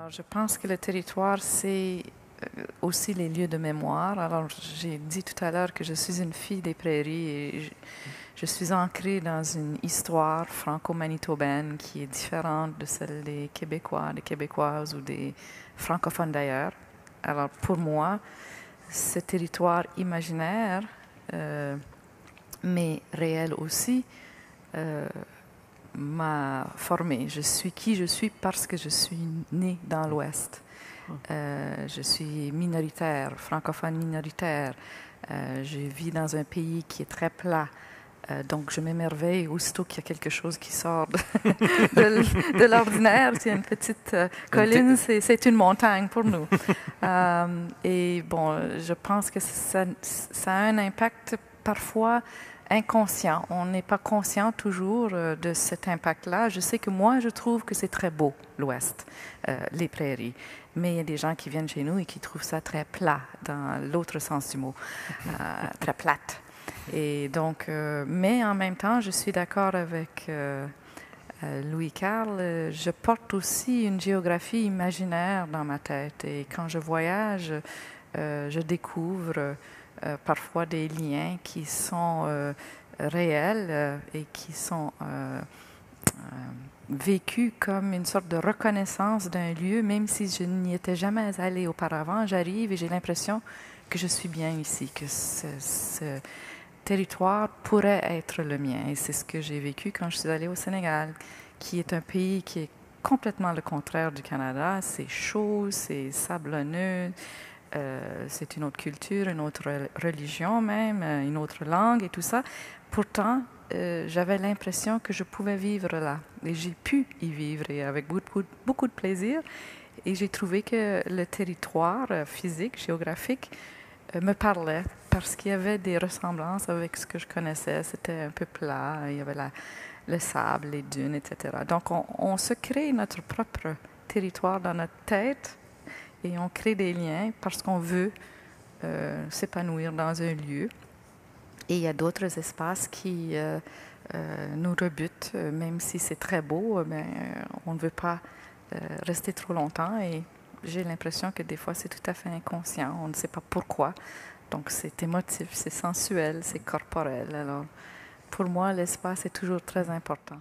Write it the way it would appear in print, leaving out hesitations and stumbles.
Alors, je pense que le territoire, c'est aussi les lieux de mémoire. Alors, j'ai dit tout à l'heure que je suis une fille des prairies et je suis ancrée dans une histoire franco-manitobaine qui est différente de celle des Québécois, des Québécoises ou des francophones d'ailleurs. Alors, pour moi, ce territoire imaginaire, mais réel aussi, euh, m'a formée. Je suis qui je suis parce que je suis née dans l'Ouest. Je suis minoritaire, francophone minoritaire. Je vis dans un pays qui est très plat. Donc, je m'émerveille aussitôt qu'il y a quelque chose qui sort de l'ordinaire. C'est une petite colline, c'est une montagne pour nous. Et bon, je pense que ça a un impact parfois inconscient. On n'est pas conscient toujours de cet impact-là. Je sais que moi, je trouve que c'est très beau, l'Ouest, les prairies. Mais il y a des gens qui viennent chez nous et qui trouvent ça très plat, dans l'autre sens du mot, très plate. Et donc, mais en même temps, je suis d'accord avec Louis-Carl. Je porte aussi une géographie imaginaire dans ma tête. Et quand je voyage, je découvre parfois des liens qui sont réels et qui sont vécus comme une sorte de reconnaissance d'un lieu, même si je n'y étais jamais allée auparavant. J'arrive et j'ai l'impression que je suis bien ici, que ce territoire pourrait être le mien. Et c'est ce que j'ai vécu quand je suis allée au Sénégal, qui est un pays qui est complètement le contraire du Canada. C'est chaud, c'est sablonneux, c'est une autre culture, une autre religion même, une autre langue et tout ça. Pourtant, j'avais l'impression que je pouvais vivre là. Et j'ai pu y vivre et avec beaucoup de plaisir. Et j'ai trouvé que le territoire physique, géographique, me parlait parce qu'il y avait des ressemblances avec ce que je connaissais. C'était un peu plat, il y avait le sable, les dunes, etc. Donc, on se crée notre propre territoire dans notre tête et on crée des liens parce qu'on veut s'épanouir dans un lieu. Et il y a d'autres espaces qui nous rebutent, même si c'est très beau, on ne veut pas rester trop longtemps. Et j'ai l'impression que des fois, c'est tout à fait inconscient. On ne sait pas pourquoi. Donc, c'est émotif, c'est sensuel, c'est corporel. Alors, pour moi, l'espace est toujours très important.